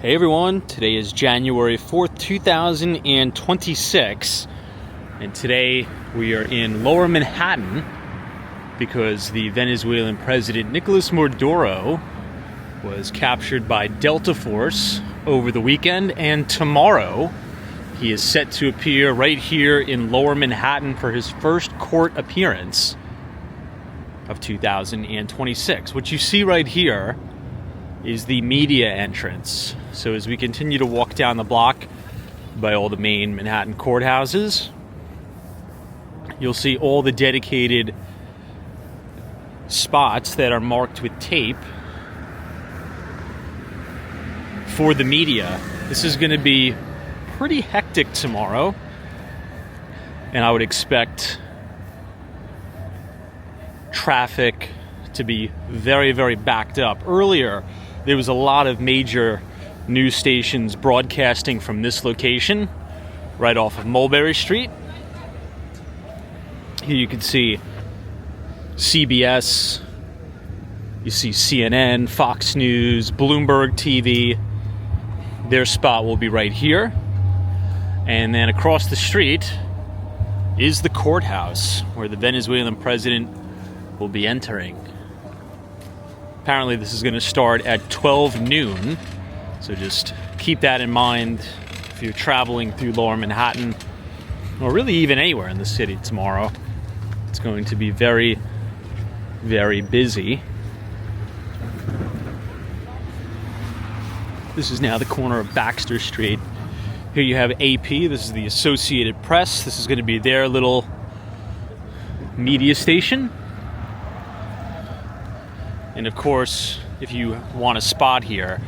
Hey everyone, today is January 4th, 2026, and today we are in Lower Manhattan because the Venezuelan president Nicolás Maduro was captured by Delta Force over the weekend, and tomorrow he is set to appear right here in Lower Manhattan for his first court appearance of 2026. What you see right here is the media entrance. So as we continue to walk down the block by all the main Manhattan courthouses, you'll see all the dedicated spots that are marked with tape for the media. This is going to be pretty hectic tomorrow, and I would expect traffic to be very, very backed up. Earlier, there was a lot of major news stations broadcasting from this location, right off of Mulberry Street. Here you can see CBS, you see CNN, Fox News, Bloomberg TV. Their spot will be right here. And then across the street is the courthouse, where the Venezuelan president will be entering. Apparently this is going to start at 12 noon, so just keep that in mind if you're traveling through Lower Manhattan, or really even anywhere in the city tomorrow. It's going to be very, very busy. This is now the corner of Baxter Street. Here you have AP, this is the Associated Press. This is going to be their little media station. And of course, if you want a spot here,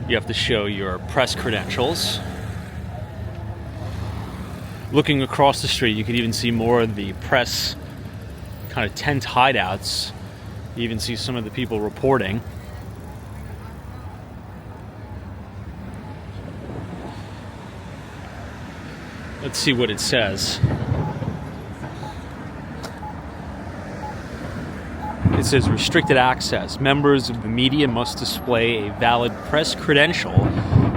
you have to show your press credentials. Looking across the street, you can even see more of the press kind of tent hideouts. You even see some of the people reporting. Let's see what it says. It says restricted access. Members of the media must display a valid press credential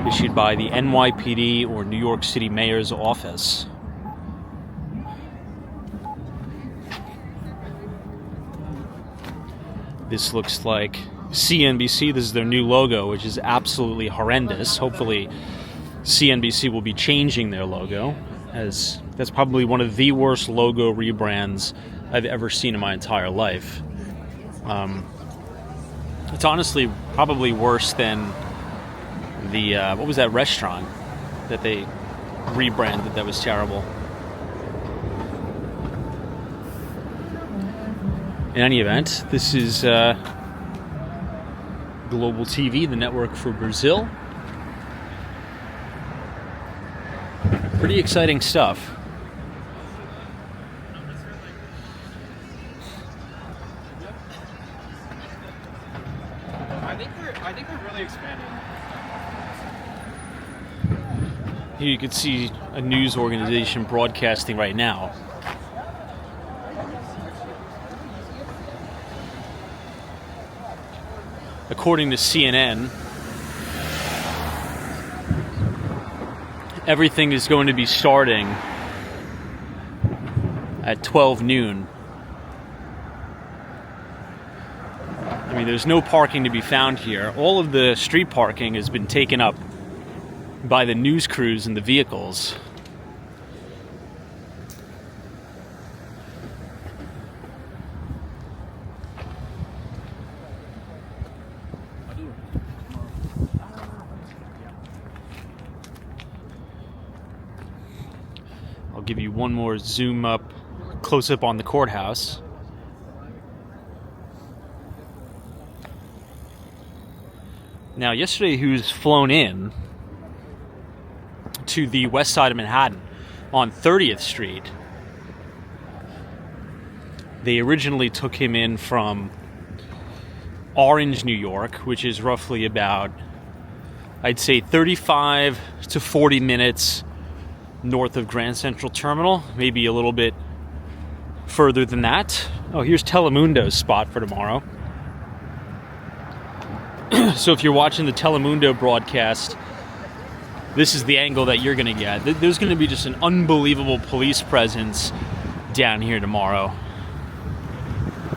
issued by the NYPD or New York City Mayor's office. This looks like CNBC. This is their new logo, which is absolutely horrendous. Hopefully CNBC will be changing their logo, as that's probably one of the worst logo rebrands I've ever seen in my entire life. It's honestly probably worse than the, what was that restaurant that they rebranded that was terrible? In any event, this is Global TV, the network for Brazil. Pretty exciting stuff. I think we're really expanding. Here you can see a news organization broadcasting right now. According to CNN, everything is going to be starting at 12 noon. I mean, there's no parking to be found here. All of the street parking has been taken up by the news crews and the vehicles. I'll give you one more zoom up, close up on the courthouse. Now, yesterday he was flown in to the west side of Manhattan on 30th Street. They originally took him in from Orange, New York, which is roughly about, I'd say, 35 to 40 minutes north of Grand Central Terminal, maybe a little bit further than that. Oh, here's Telemundo's spot for tomorrow. So if you're watching the Telemundo broadcast this is the angle that you're going to get. There's going to be just an unbelievable police presence down here tomorrow.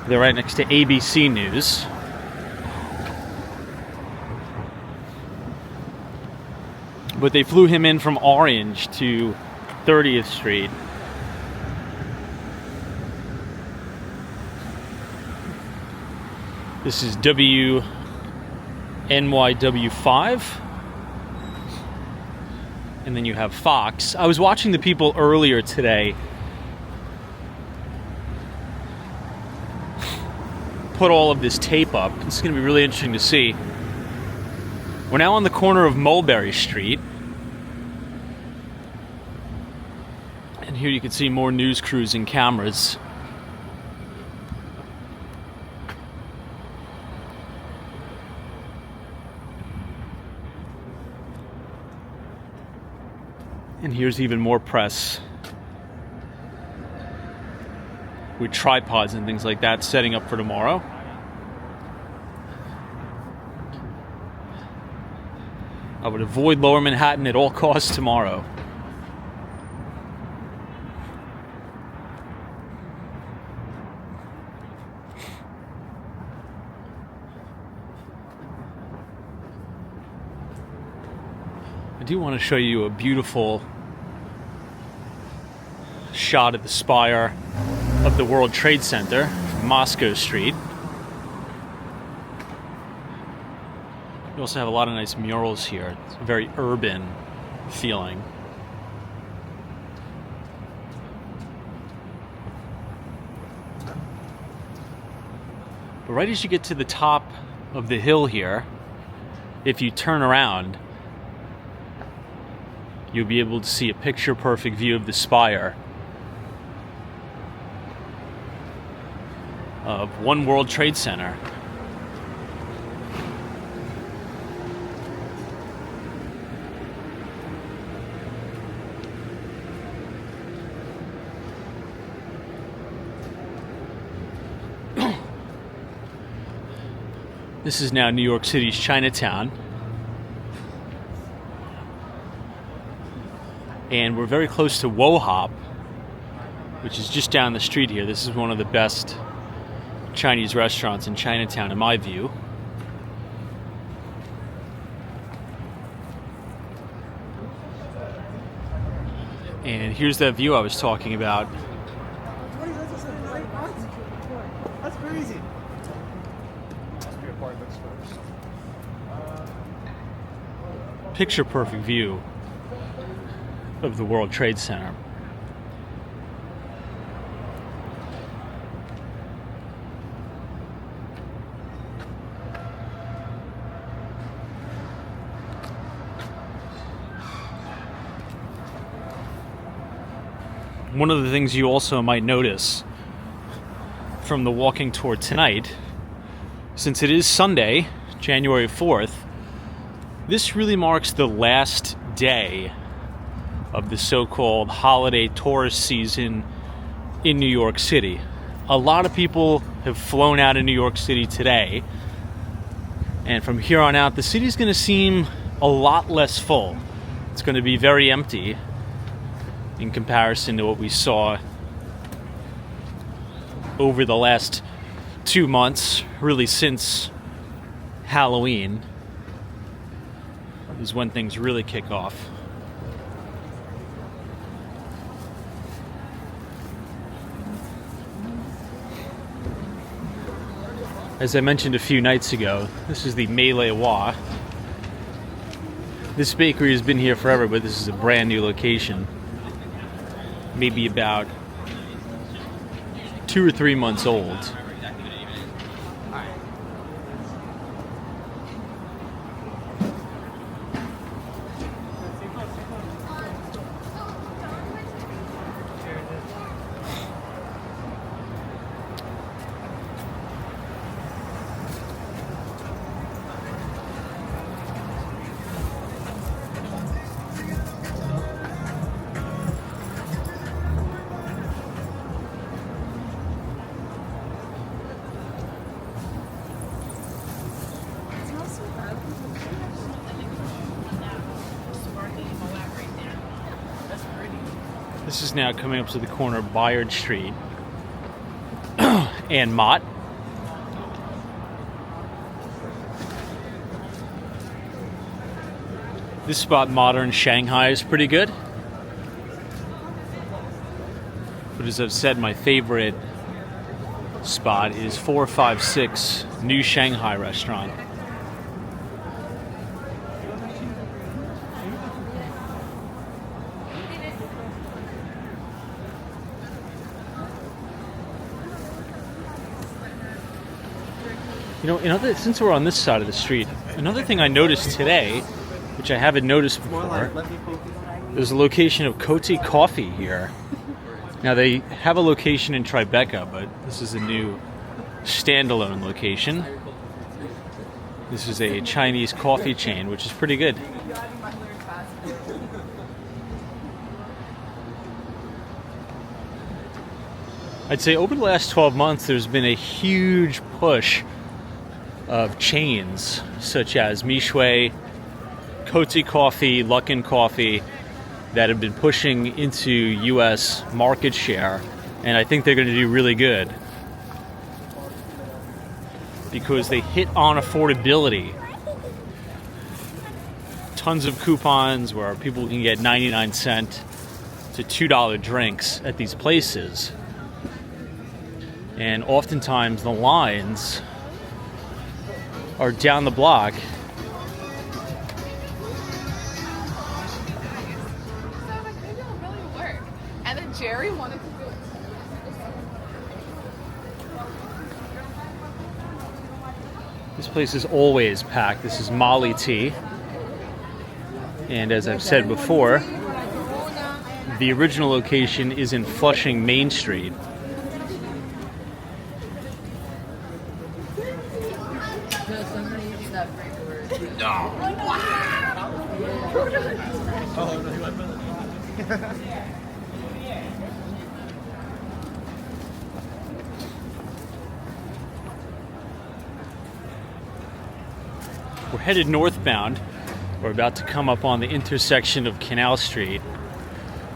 They're right next to ABC News. But they flew him in from Orange to 30th Street. This is WNYW5. And then you have Fox. I was watching the people earlier today put all of this tape up. It's going to be really interesting to see. We're now on the corner of Mulberry Street. And here you can see more news crews and cameras. And here's even more press with tripods and things like that setting up for tomorrow. I would avoid Lower Manhattan at all costs tomorrow. I do want to show you a beautiful shot of the spire of the World Trade Center from Moscow Street. We also have a lot of nice murals here. It's a very urban feeling. But right as you get to the top of the hill here, if you turn around, you'll be able to see a picture-perfect view of the spire of One World Trade Center. This is now New York City's Chinatown. And we're very close to Wohop, which is just down the street here. This is one of the best Chinese restaurants in Chinatown, in my view. And here's that view I was talking about. That's crazy. Picture perfect view of the World Trade Center. One of the things you also might notice from the walking tour tonight, since it is Sunday, January 4th, this really marks the last day of the so-called holiday tourist season in New York City. A lot of people have flown out of New York City today, and from here on out, the city's going to seem a lot less full. It's going to be very empty in comparison to what we saw over the last 2 months, really since Halloween is when things really kick off. As I mentioned a few nights ago, this is the Melee Wa. This bakery has been here forever, but this is a brand new location. Maybe about 2 or 3 months old. This is now coming up to the corner of Bayard Street and Mott. This spot, Modern Shanghai, is pretty good. But as I've said, my favorite spot is 456 New Shanghai Restaurant. You know, since we're on this side of the street, another thing I noticed today, which I haven't noticed before, there's a location of Coty Coffee here. Now, they have a location in Tribeca, but this is a new standalone location. This is a Chinese coffee chain, which is pretty good. I'd say over the last 12 months, there's been a huge push of chains such as Michui, Coty Coffee, Luckin Coffee that have been pushing into U.S. market share, and I think they're going to do really good because they hit on affordability. Tons of coupons where people can get 99-cent to $2 drinks at these places, and oftentimes the lines are down the block. So I was like, maybe it'll really work. And then Jerry wanted to do it. This place is always packed. This is Molly Tea. And as I've said before, the original location is in Flushing Main Street. We're headed northbound. We're about to come up on the intersection of Canal Street.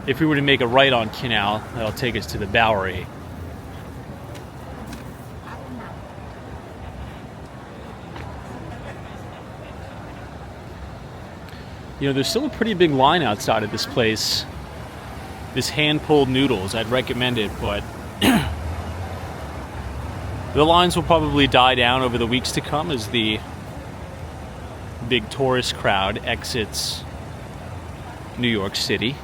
If we were to make a right on Canal, that'll take us to the Bowery. You know, there's still a pretty big line outside of this place. This hand-pulled noodles, I'd recommend it, but the lines will probably die down over the weeks to come as the big tourist crowd exits New York City.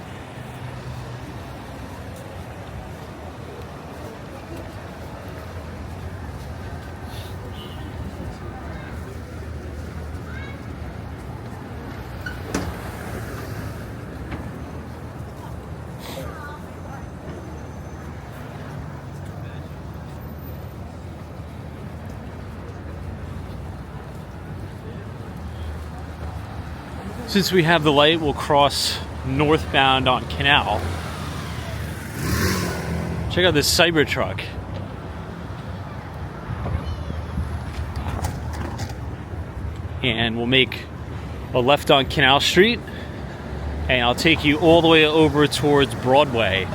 Since we have the light, we'll cross northbound on Canal. Check out this Cybertruck. And we'll make a left on Canal Street, and I'll take you all the way over towards Broadway.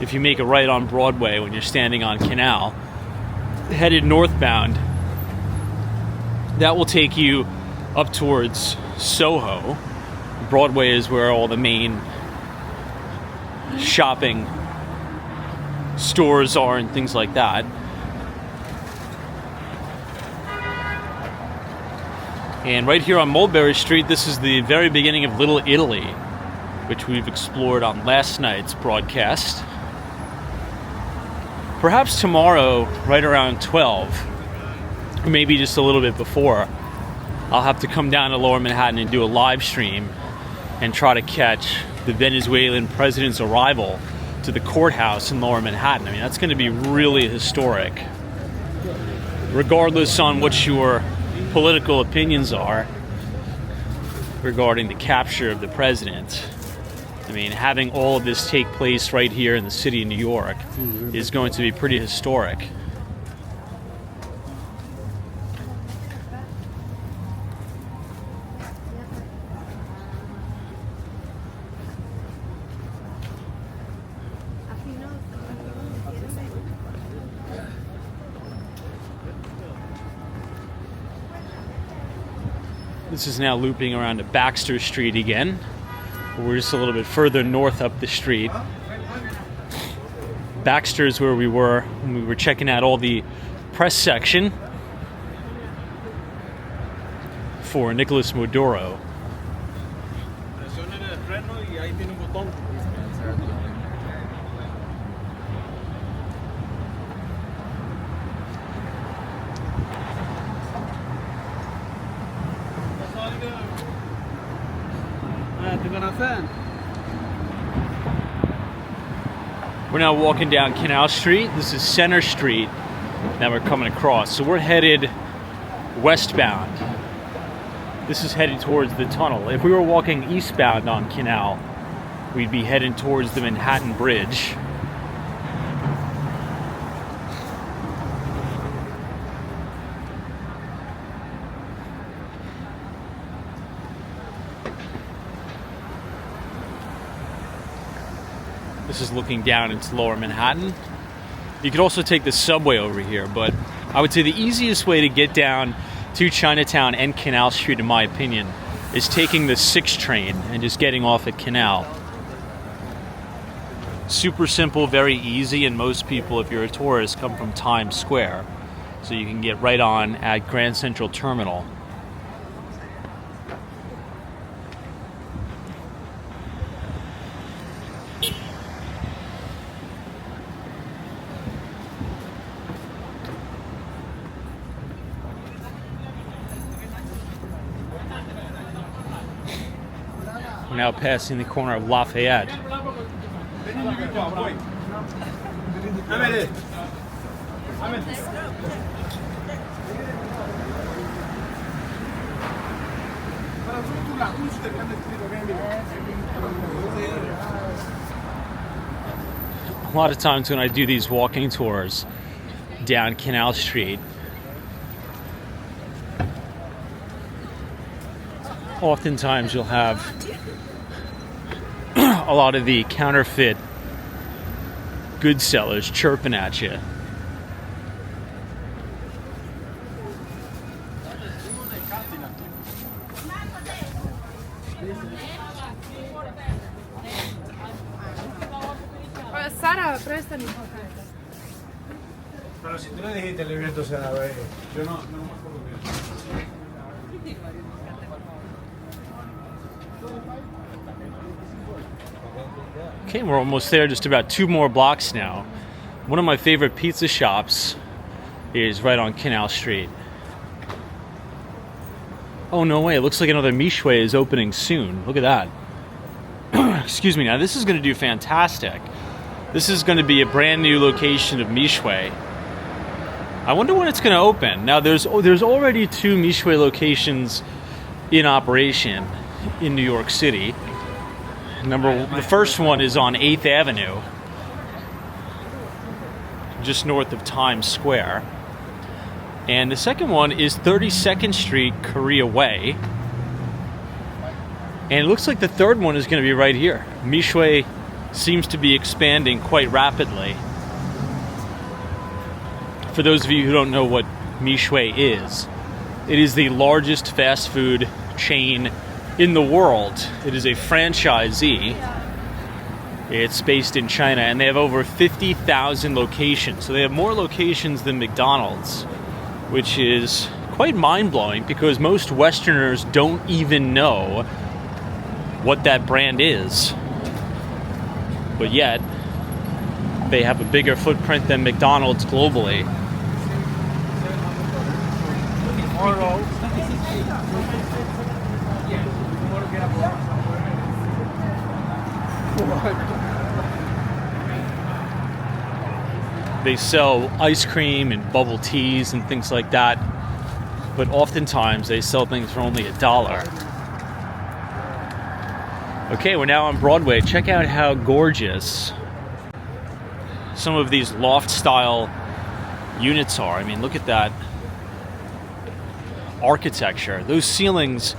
If you make a right on Broadway when you're standing on Canal, headed northbound, that will take you up towards Soho. Broadway is where all the main shopping stores are and things like that. And right here on Mulberry Street, this is the very beginning of Little Italy, which we've explored on last night's broadcast. Perhaps tomorrow, right around 12, or maybe just a little bit before, I'll have to come down to Lower Manhattan and do a live stream and try to catch the Venezuelan president's arrival to the courthouse in Lower Manhattan. I mean, that's going to be really historic. Regardless on what your political opinions are regarding the capture of the president, I mean, having all of this take place right here in the city of New York is going to be pretty historic. This is now looping around to Baxter Street again. We're just a little bit further north up the street. Baxter is where we were when we were checking out all the press section for Nicolas Maduro. We're now walking down Canal Street. This is Center Street that we're coming across. So we're headed westbound. This is headed towards the tunnel. If we were walking eastbound on Canal, we'd be heading towards the Manhattan Bridge. This is looking down into lower Manhattan. You could also take the subway over here, but I would say the easiest way to get down to Chinatown and Canal Street, in my opinion, is taking the 6 train and just getting off at Canal. Super simple, very easy, and most people, if you're a tourist, come from Times Square. So you can get right on at Grand Central Terminal. We're now passing the corner of Lafayette. A lot of times when I do these walking tours down Canal Street, oftentimes you'll have a lot of the counterfeit good sellers chirping at you. Sara, préstame. Pero si tú le dijiste el libreto se la ve. Yo no me acuerdo bien. Okay, we're almost there, just about 2 more blocks now. One of my favorite pizza shops is right on Canal Street. Oh, no way, it looks like another Michway is opening soon. Look at that. Excuse me, now this is going to do fantastic. This is going to be a brand new location of Michway. I wonder when it's going to open. Now, there's already 2 Michway locations in operation in New York City. The first one is on 8th Avenue, just north of Times Square. And the second one is 32nd Street, Korea Way. And it looks like the third one is going to be right here. Michway seems to be expanding quite rapidly. For those of you who don't know what Michway is, it is the largest fast food chain in the world. It is a franchisee. It's based in China, and they have over 50,000 locations. So they have more locations than McDonald's, which is quite mind-blowing because most Westerners don't even know what that brand is. But yet, they have a bigger footprint than McDonald's globally. They sell ice cream and bubble teas and things like that, but oftentimes they sell things for only $1. Okay, we're now on Broadway. Check out how gorgeous some of these loft-style units are. I mean, look at that architecture. Those ceilings,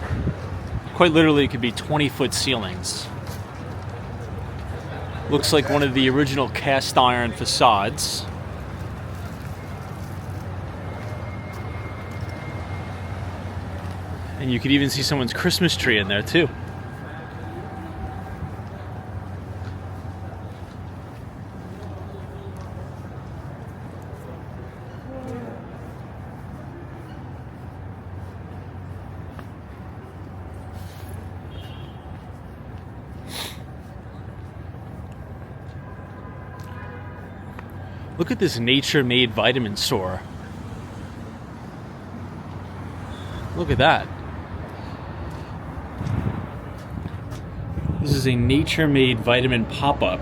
quite literally, could be 20-foot ceilings. Looks like one of the original cast iron facades. And you could even see someone's Christmas tree in there too. Look at this nature-made vitamin store. Look at that. This is a nature-made vitamin pop-up.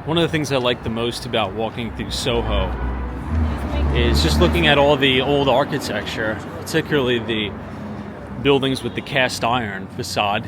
One of the things I like the most about walking through Soho is just looking at all the old architecture, particularly the buildings with the cast iron facade.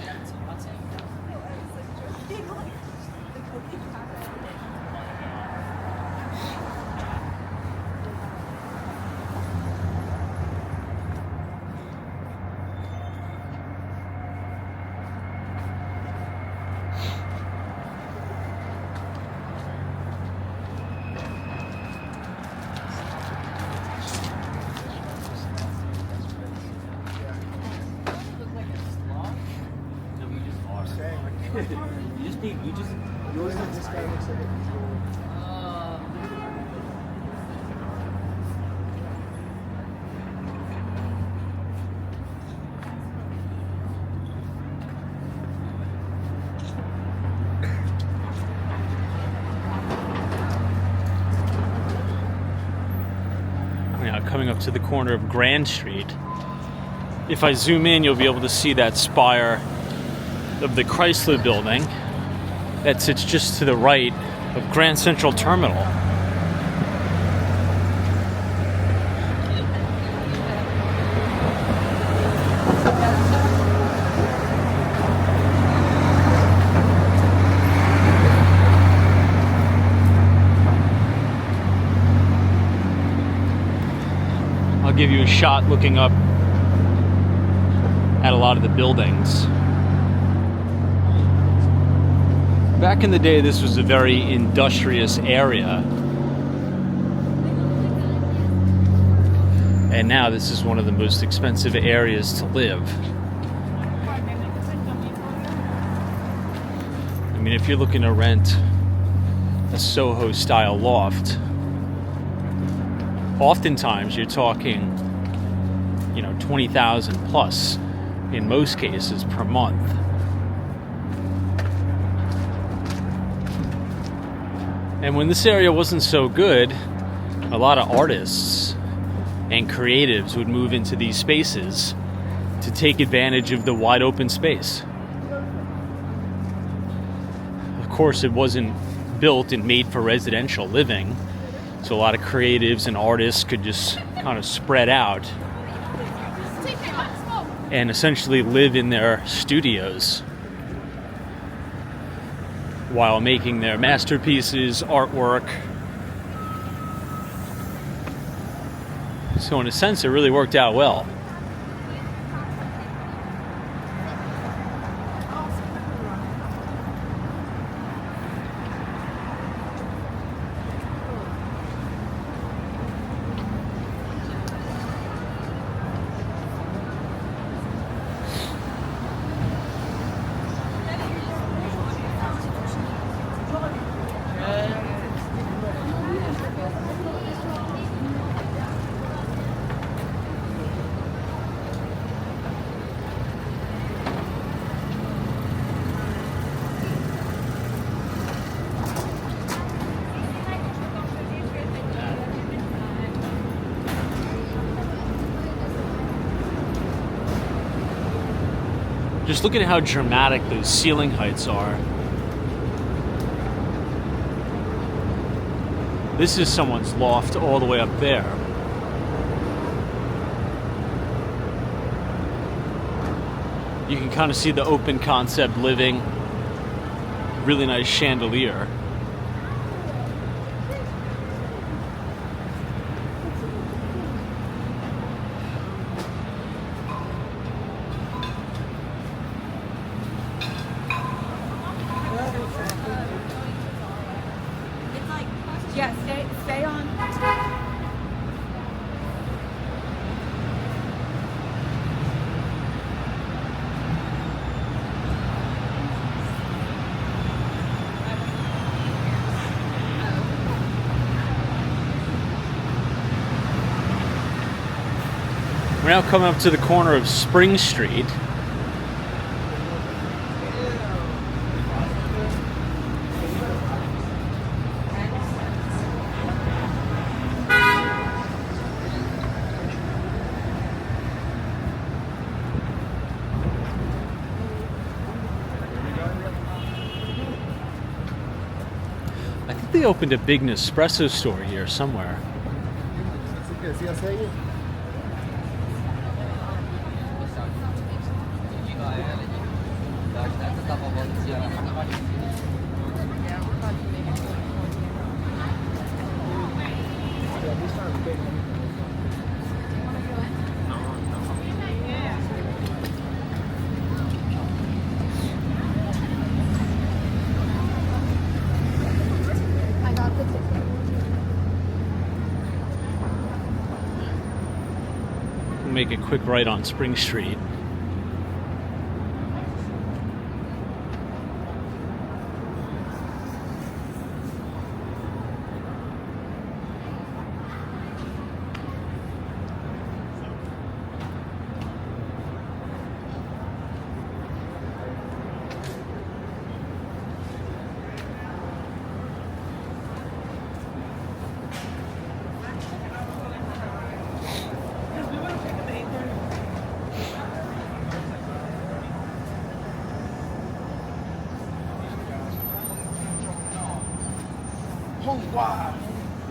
Coming up to the corner of Grand Street. If I zoom in, you'll be able to see that spire of the Chrysler building that sits just to the right of Grand Central Terminal. I'll give you a shot looking up at a lot of the buildings. Back in the day, this was a very industrious area. And now this is one of the most expensive areas to live. I mean, if you're looking to rent a Soho-style loft, oftentimes you're talking, 20,000 plus in most cases per month. And when this area wasn't so good, a lot of artists and creatives would move into these spaces to take advantage of the wide open space. Of course, it wasn't built and made for residential living, so a lot of creatives and artists could just kind of spread out and essentially live in their studios while making their masterpieces, artwork. So in a sense, it really worked out well. Just look at how dramatic those ceiling heights are. This is someone's loft all the way up there. You can kind of see the open concept living. Really nice chandelier. now coming up to the corner of Spring Street. I think they opened a big Nespresso store here somewhere. I got the ticket. Make a quick right on Spring Street.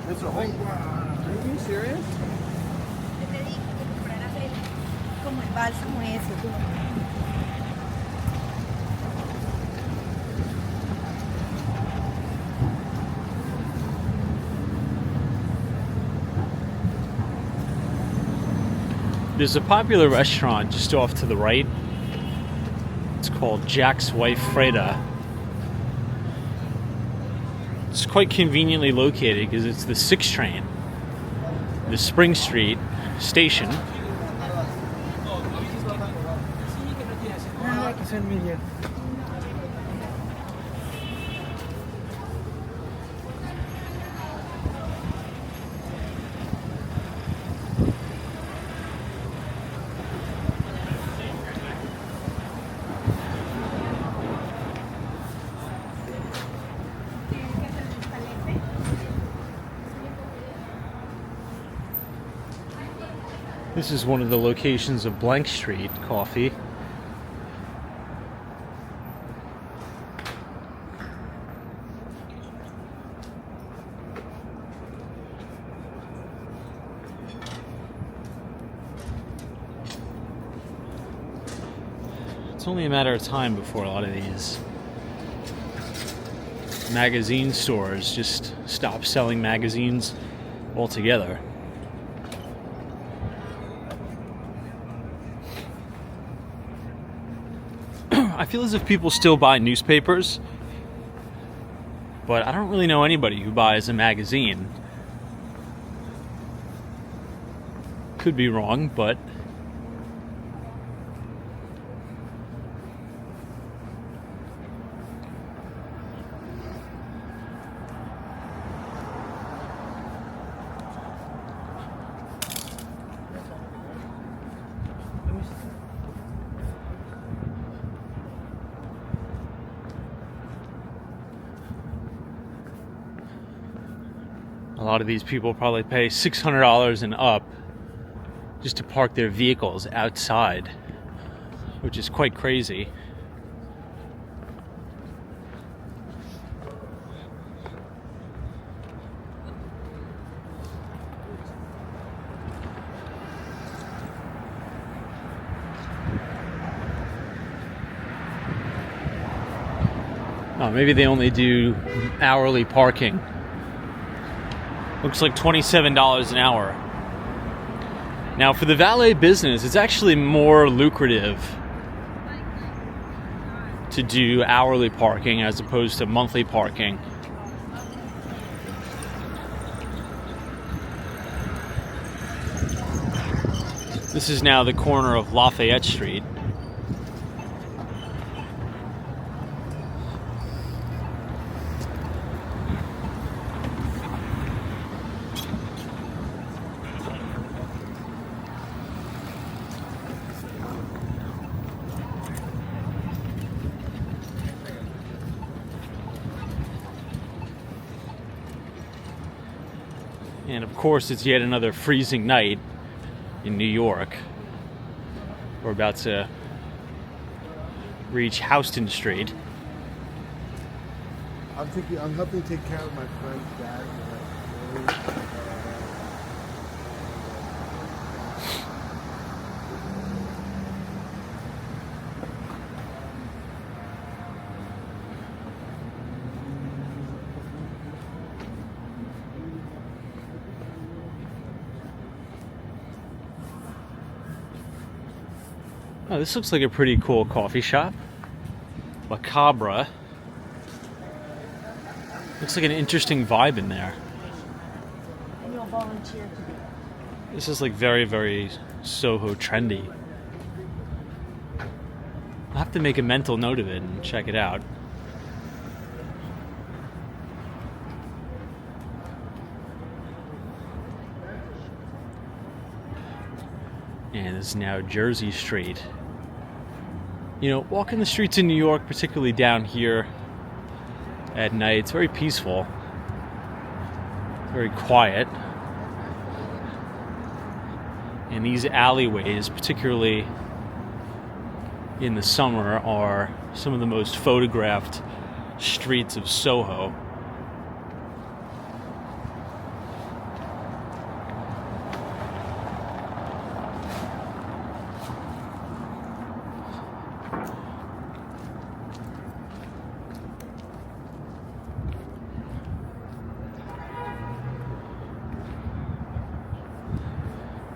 It's a whole. Are you serious? Como el bálsamo ese. There's a popular restaurant just off to the right. It's called Jack's Wife Freda. It's quite conveniently located because it's the 6 train, the Spring Street station. This is one of the locations of Blank Street Coffee. It's only a matter of time before a lot of these magazine stores just stop selling magazines altogether. I feel as if people still buy newspapers, but I don't really know anybody who buys a magazine. Could be wrong, but a lot of these people probably pay $600 and up just to park their vehicles outside, which is quite crazy. Oh, maybe they only do hourly parking. Looks like $27 an hour. Now, for the valet business, it's actually more lucrative to do hourly parking as opposed to monthly parking. This is now the corner of Lafayette Street. And of course, it's yet another freezing night in New York. We're about to reach Houston Street. I'm helping take care of my friend's dad. Oh, this looks like a pretty cool coffee shop. Macabre. Looks like an interesting vibe in there. And you'll volunteer to be. This is like very, very Soho trendy. I'll have to make a mental note of it and check it out. And this is now Jersey Street. You know, walking the streets in New York, particularly down here at night, it's very peaceful, very quiet. And these alleyways, particularly in the summer, are some of the most photographed streets of Soho.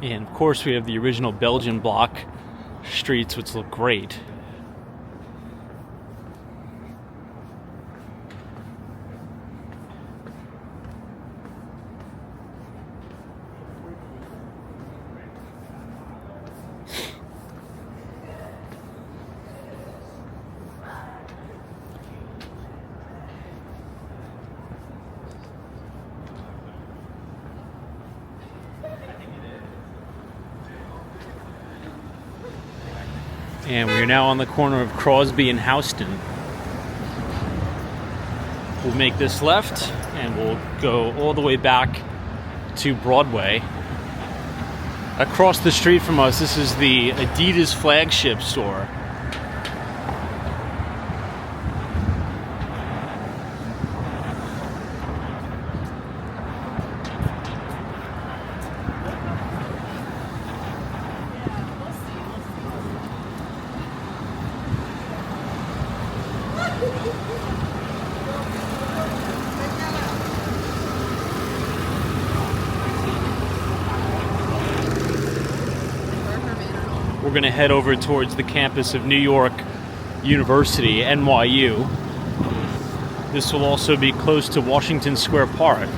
And of course, we have the original Belgian block streets, which look great. And we're now on the corner of Crosby and Houston. We'll make this left and we'll go all the way back to Broadway. Across the street from us, this is the Adidas flagship store. We're going to head over towards the campus of New York University, NYU. This will also be close to Washington Square Park.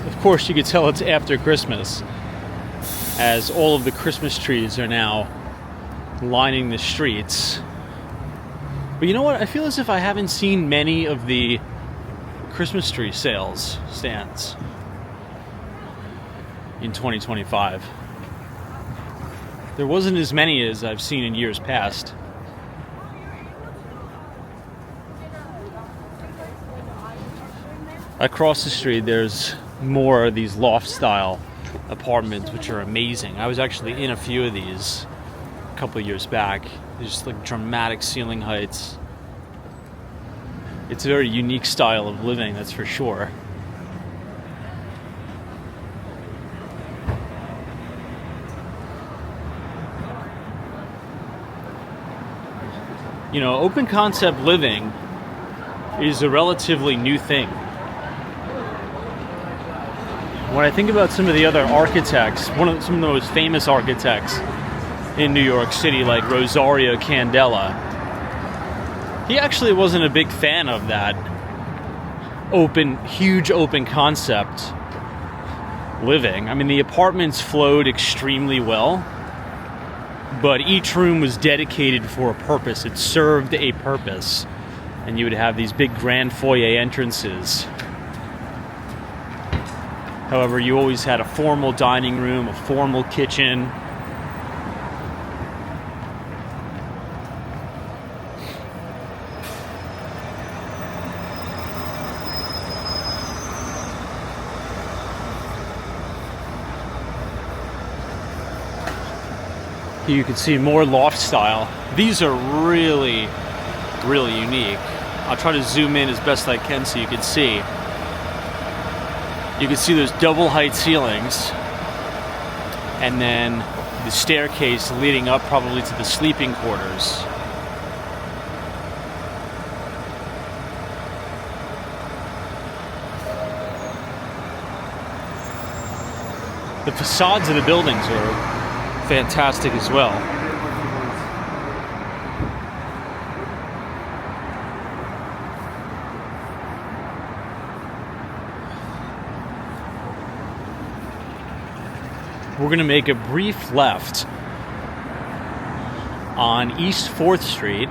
Of course, you could tell it's after Christmas, as all of the Christmas trees are now lining the streets. But you know what? I feel as if I haven't seen many of the Christmas tree sales stands in 2025. There wasn't as many as I've seen in years past. Across the street, there's more of these loft-style apartments, which are amazing. I was actually in a few of these a couple of years back. There's just like dramatic ceiling heights. It's a very unique style of living, that's for sure. You know, open concept living is a relatively new thing. When I think about some of the other architects, some of the most famous architects in New York City, like Rosario Candela. He actually wasn't a big fan of that huge open concept living. I mean, the apartments flowed extremely well, but each room was dedicated for a purpose. It served a purpose. And you would have these big grand foyer entrances. However, you always had a formal dining room, a formal kitchen. Here you can see more loft style. These are really, really unique. I'll try to zoom in as best I can so you can see. You can see those double height ceilings, and then the staircase leading up probably to the sleeping quarters. The facades of the buildings are fantastic as well. We're going to make a brief left on East 4th Street,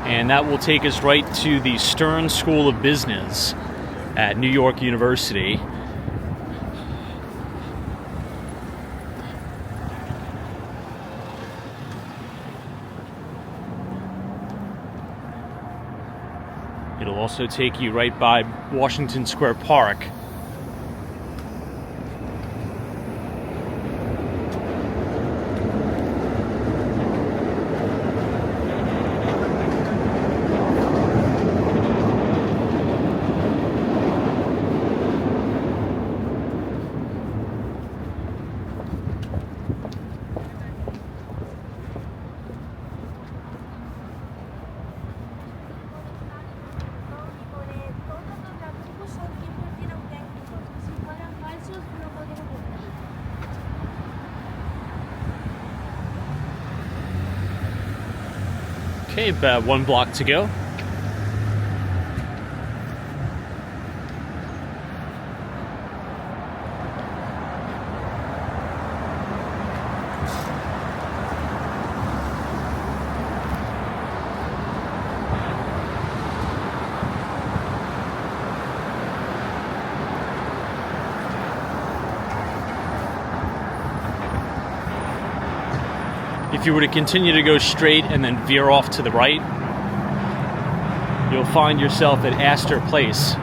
and that will take us right to the Stern School of Business at New York University. It'll also take you right by Washington Square Park. Okay, about 1 block to go. If you were to continue to go straight and then veer off to the right, you'll find yourself at Astor Place.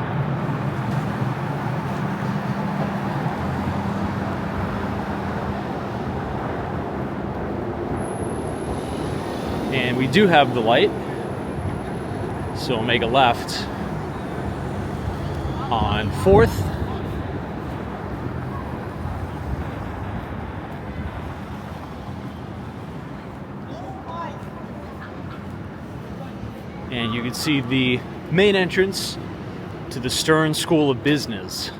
And we do have the light, so we'll make a left on 4th. And you can see the main entrance to the Stern School of Business.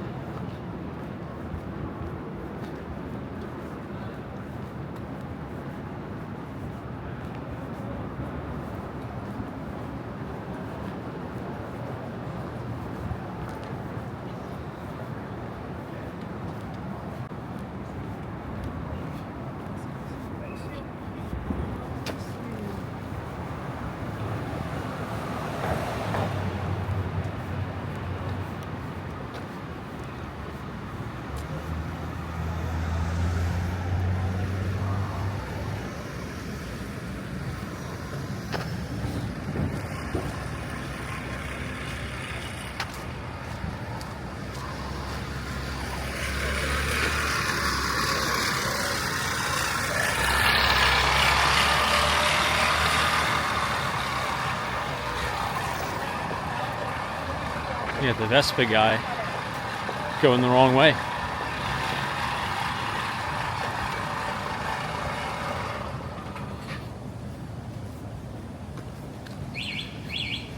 Yeah, the Vespa guy going the wrong way.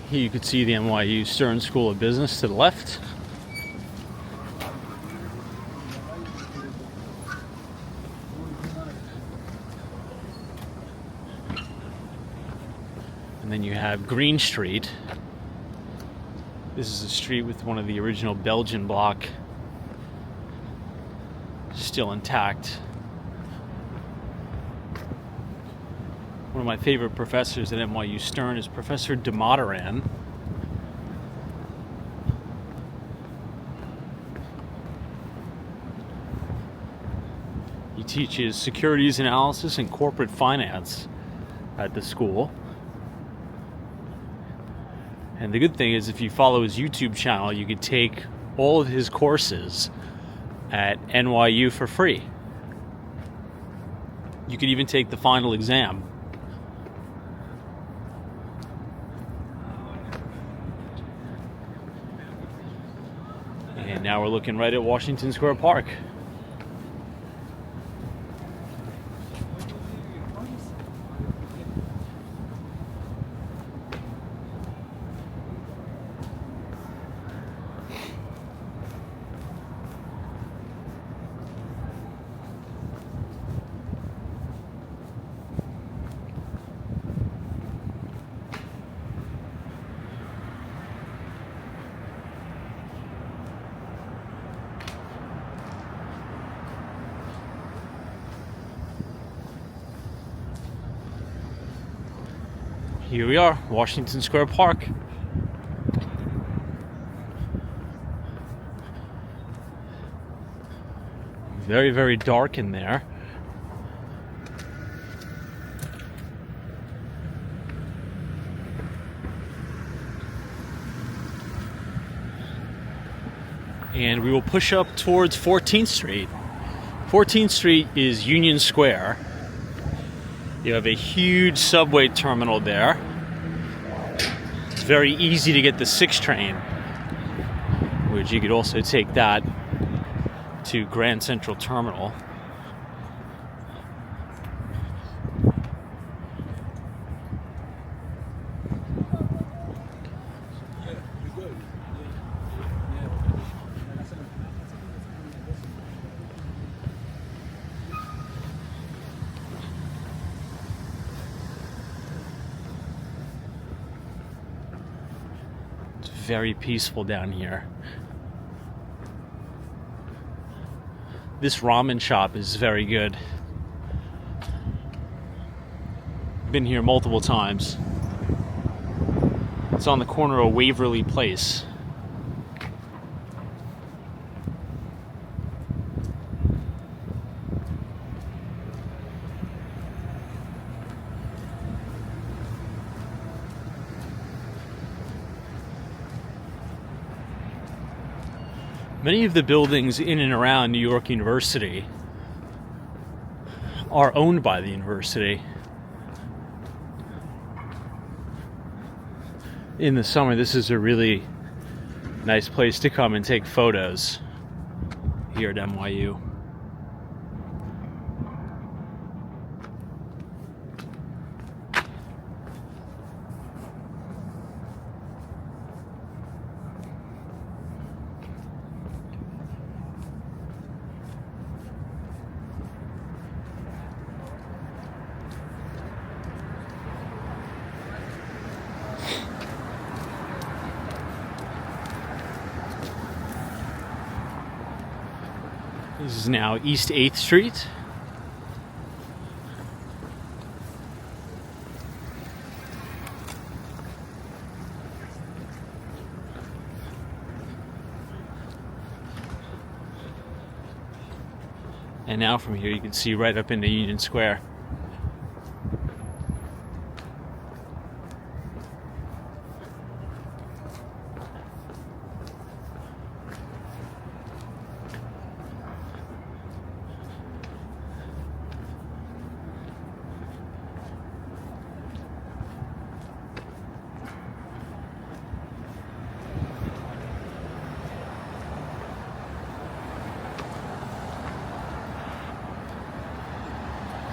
Here you could see the NYU Stern School of Business to the left. And then you have Green Street. This is a street with one of the original Belgian block still intact. One of my favorite professors at NYU Stern is Professor de Moderan. He teaches securities analysis and corporate finance at the school. And the good thing is, if you follow his YouTube channel, you can take all of his courses at NYU for free. You could even take the final exam. And now we're looking right at Washington Square Park. Here we are, Washington Square Park. Very, very dark in there. And we will push up towards 14th Street. 14th Street is Union Square. You have a huge subway terminal there. It's very easy to get the 6 train, which you could also take that to Grand Central Terminal. Very peaceful down here. This ramen shop is very good. Been here multiple times. It's on the corner of Waverly Place. Many of the buildings in and around New York University are owned by the university. In the summer, this is a really nice place to come and take photos here at NYU. This is now East 8th Street. And now from here you can see right up into Union Square.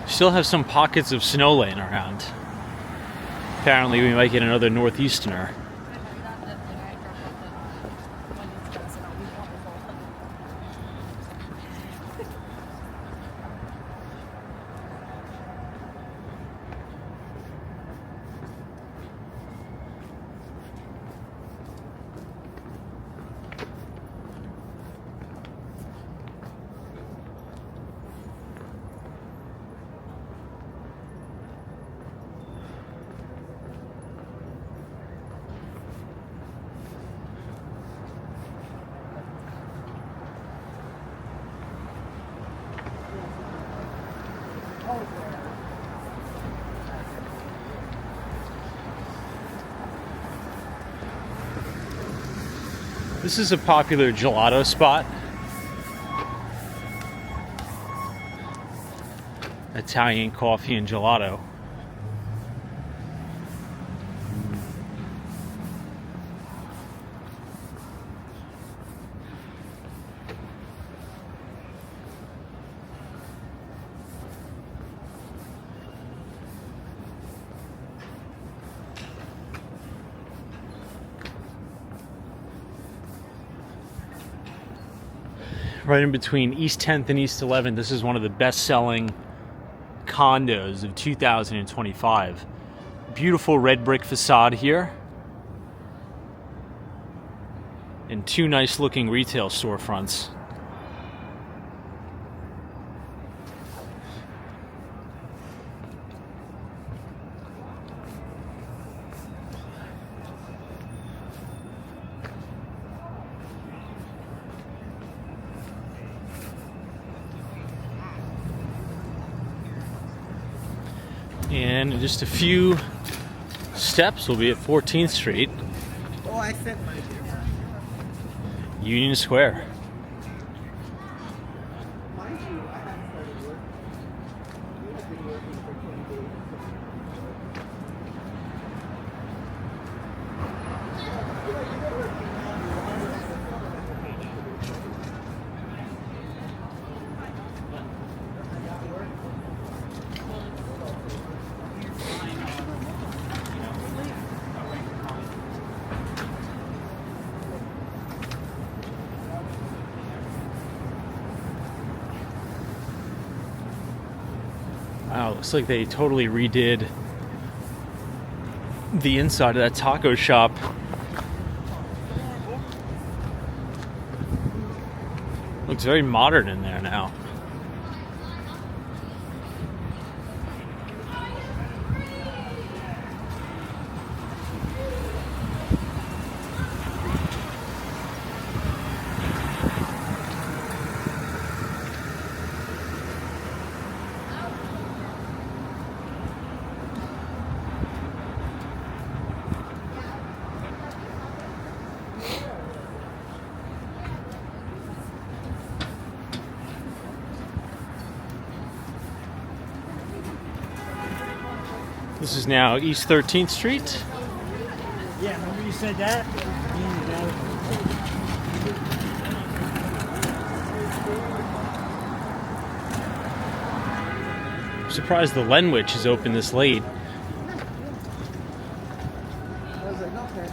Still have some pockets of snow laying around. Apparently we might get another northeasterner. This is a popular gelato spot. Italian coffee and gelato. Right in between East 10th and East 11th, this is one of the best-selling condos of 2025. Beautiful red brick facade here. And two nice-looking retail storefronts. And in just a few steps, we'll be at 14th Street, Oh, I said my dear. Union Square. Mind you, I haven't started work. You have been working for 20 days. Wow, looks like they totally redid the inside of that taco shop. Looks very modern in there now. This is now East 13th Street. Yeah, remember you said that? I'm surprised the Lenwich is open this late. I was like, okay.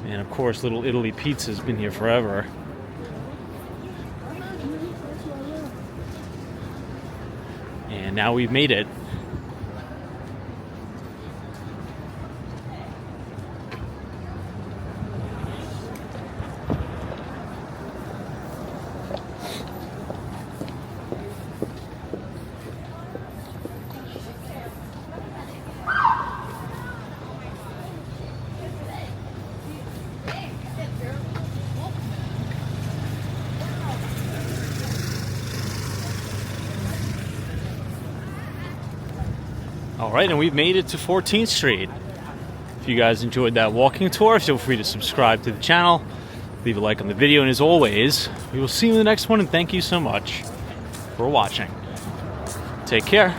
And of course, Little Italy Pizza's been here forever. And now we've made it. All right, and we've made it to 14th Street. If you guys enjoyed that walking tour, feel free to subscribe to the channel, leave a like on the video, and as always, we will see you in the next one, and thank you so much for watching. Take care.